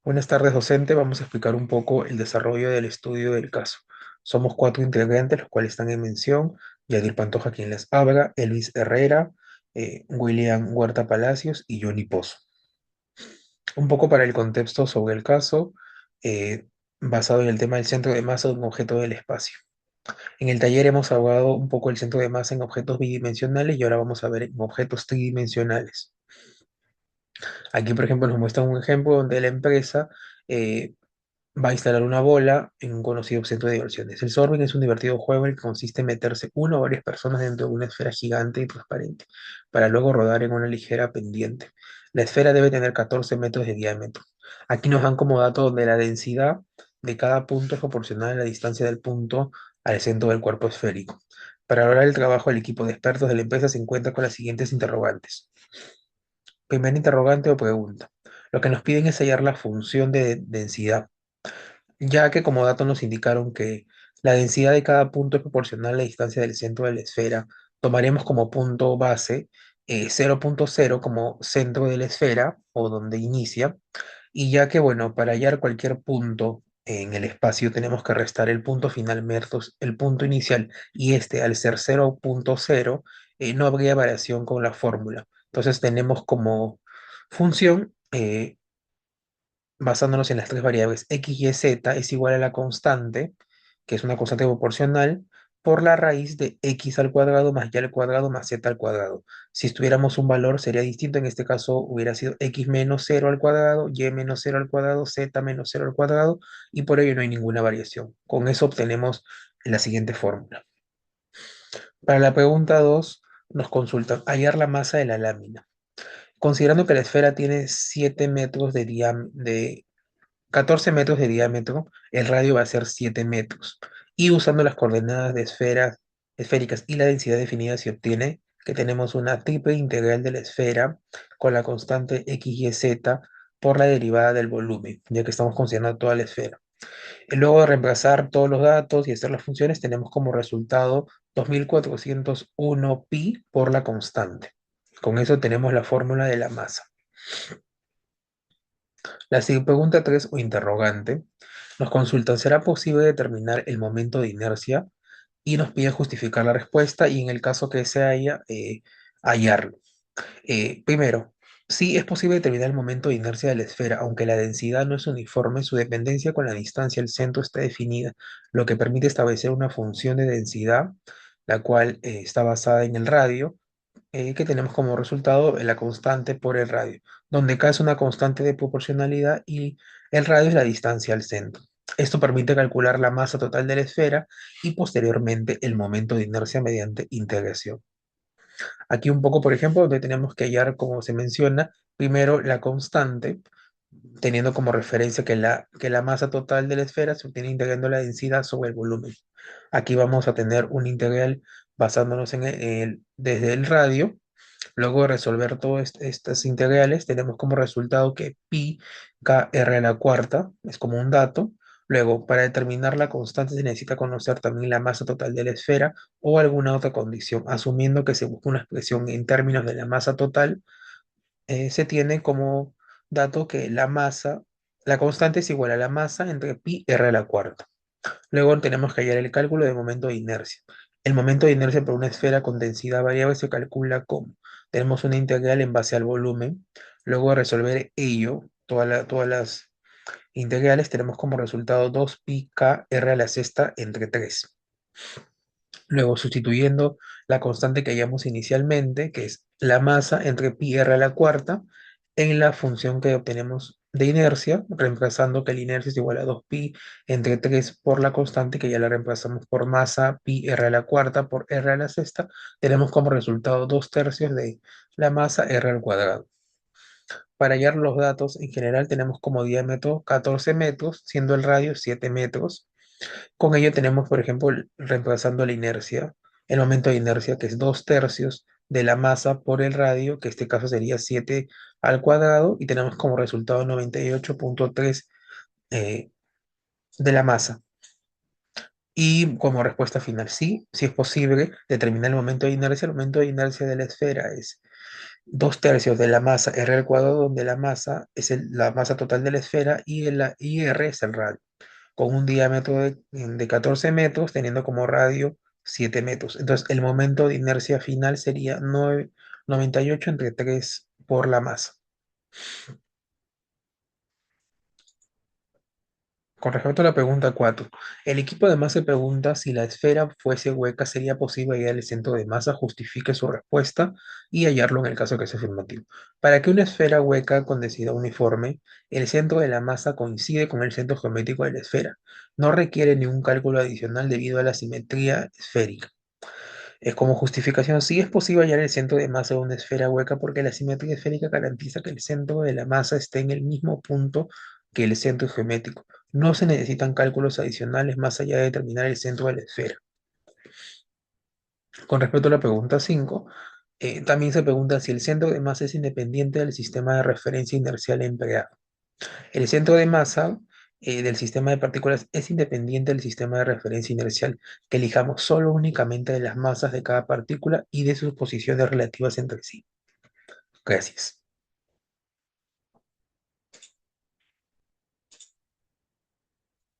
Buenas tardes, docente. Vamos a explicar un poco el desarrollo del estudio del caso. Somos cuatro integrantes, los cuales están en mención: Yadir Pantoja, quien les habla, Elvis Herrera, William Huerta Palacios y Johnny Pozo. Un poco para el contexto sobre el caso, eh, basado en el tema del centro de masa de un objeto del espacio. En el taller hemos hablado un poco del centro de masa en objetos bidimensionales y ahora vamos a ver en objetos tridimensionales. Aquí, por ejemplo, nos muestra un ejemplo donde la empresa eh, va a instalar una bola en un conocido centro de diversiones. El Sorbing es un divertido juego en el que consiste en meterse una o varias personas dentro de una esfera gigante y transparente, para luego rodar en una ligera pendiente. La esfera debe tener 14 metros de diámetro. Aquí nos dan como dato donde la densidad de cada punto es proporcional a la distancia del punto al centro del cuerpo esférico. Para lograr el trabajo, el equipo de expertos de la empresa se encuentra con las siguientes interrogantes. Primera interrogante o pregunta. Lo que nos piden es hallar la función de densidad, ya que como dato nos indicaron que la densidad de cada punto es proporcional a la distancia del centro de la esfera. Tomaremos como punto base 0,0 como centro de la esfera o donde inicia, y ya que, bueno, para hallar cualquier punto en el espacio tenemos que restar el punto final versus el punto inicial, y este, al ser 0,0, no habría variación con la fórmula. Entonces tenemos como función, basándonos en las tres variables x, y, z, es igual a la constante, que es una constante proporcional, por la raíz de x al cuadrado más y al cuadrado más z al cuadrado. Si estuviéramos un valor sería distinto, en este caso hubiera sido x menos 0 al cuadrado, y menos 0 al cuadrado, z menos 0 al cuadrado, y por ello no hay ninguna variación. Con eso obtenemos la siguiente fórmula. Para la pregunta 2 nos consultan hallar la masa de la lámina. Considerando que la esfera tiene 7 metros de 14 metros de diámetro, el radio va a ser 7 metros. Y usando las coordenadas de esferas esféricas y la densidad definida, se obtiene que tenemos una triple integral de la esfera con la constante x, y, z por la derivada del volumen, ya que estamos considerando toda la esfera. Y luego de reemplazar todos los datos y hacer las funciones, tenemos como resultado 2401 pi por la constante. Con eso tenemos la fórmula de la masa. La siguiente pregunta 3 o interrogante nos consultan: ¿será posible determinar el momento de inercia? Y nos pide justificar la respuesta y, en el caso que se haya, hallarlo. Primero, sí es posible determinar el momento de inercia de la esfera, aunque la densidad no es uniforme. Su dependencia con la distancia al centro está definida, lo que permite establecer una función de densidad, la cual está basada en el radio, que tenemos como resultado la constante por el radio, donde K es una constante de proporcionalidad y el radio es la distancia al centro. Esto permite calcular la masa total de la esfera y posteriormente el momento de inercia mediante integración. Aquí un poco, por ejemplo, donde tenemos que hallar, como se menciona, primero la constante, teniendo como referencia que la masa total de la esfera se obtiene integrando la densidad sobre el volumen. Aquí vamos a tener un integral basándonos desde el radio. Luego de resolver todas estas integrales, tenemos como resultado que pi kr a la cuarta es como un dato. Luego, para determinar la constante se necesita conocer también la masa total de la esfera o alguna otra condición. Asumiendo que se busca una expresión en términos de la masa total, se tiene como dato que la constante es igual a la masa entre pi r a la cuarta. Luego tenemos que hallar el cálculo de momento de inercia. El momento de inercia por una esfera con densidad variable se calcula como: tenemos una integral en base al volumen. Luego de resolver ello, todas las integrales, tenemos como resultado 2 pi k r a la sexta entre 3. Luego, sustituyendo la constante que hallamos inicialmente, que es la masa entre pi r a la cuarta, en la función que obtenemos de inercia, reemplazando que la inercia es igual a 2 pi entre 3 por la constante, que ya la reemplazamos por masa pi r a la cuarta por r a la sexta, tenemos como resultado 2 tercios de la masa r al cuadrado. Para hallar los datos en general, tenemos como diámetro 14 metros, siendo el radio 7 metros. Con ello tenemos, por ejemplo, reemplazando la inercia, el momento de inercia, que es 2 tercios de la masa por el radio, que en este caso sería 7 al cuadrado, y tenemos como resultado 98,3 de la masa. Y como respuesta final, sí, sí es posible determinar el momento de inercia. El momento de inercia de la esfera es Dos tercios de la masa r al cuadrado, donde la masa es la masa total de la esfera y y r es el radio, con un diámetro de 14 metros, teniendo como radio 7 metros. Entonces, el momento de inercia final sería 98 entre 3 por la masa. Con respecto a la pregunta 4, el equipo además se pregunta si la esfera fuese hueca, sería posible hallar el centro de masa, justifique su respuesta y hallarlo en el caso que sea afirmativo. Para que una esfera hueca con densidad uniforme, el centro de la masa coincide con el centro geométrico de la esfera. No requiere ningún cálculo adicional debido a la simetría esférica. Es como justificación, sí es posible hallar el centro de masa de una esfera hueca porque la simetría esférica garantiza que el centro de la masa esté en el mismo punto que el centro geométrico. No se necesitan cálculos adicionales más allá de determinar el centro de la esfera. Con respecto a la pregunta 5, también se pregunta si el centro de masa es independiente del sistema de referencia inercial empleado. El centro de masa del sistema de partículas es independiente del sistema de referencia inercial que elijamos solo únicamente de las masas de cada partícula y de sus posiciones relativas entre sí. Gracias.